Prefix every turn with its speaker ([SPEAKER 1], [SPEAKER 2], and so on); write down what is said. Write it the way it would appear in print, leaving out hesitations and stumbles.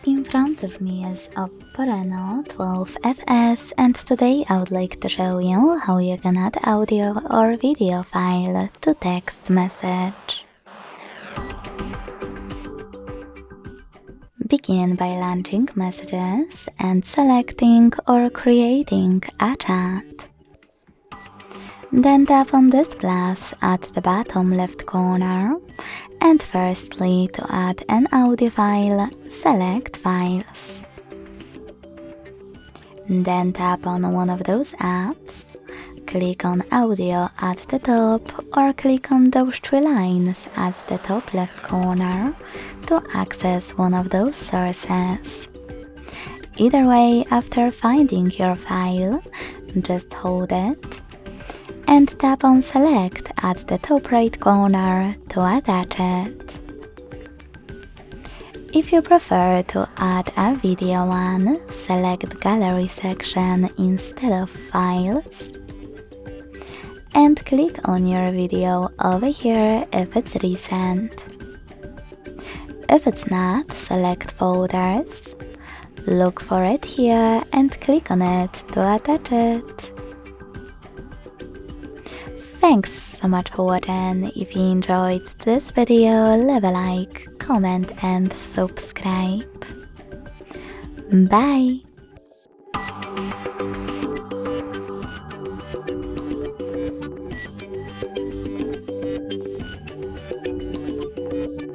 [SPEAKER 1] In front of me is OPPO RENO12 FS, and today I would like to show you how you can add audio or video file to text message. Begin by launching messages and selecting or creating a chat. Then tap on this plus at the bottom left corner, and firstly, to add an audio file, select Files. Then tap on one of those apps, click on Audio at the top, or click on those three lines at the top left corner to access one of those sources. Either way, after finding your file, just hold it and tap on Select at the top right corner to attach it. If you prefer to add a video one, select Gallery section instead of Files and click on your video over here if it's recent. If it's not, select Folders, look for it here and click on it to attach it. Thanks so much for watching. If you enjoyed this video, leave a like, comment and subscribe. Bye!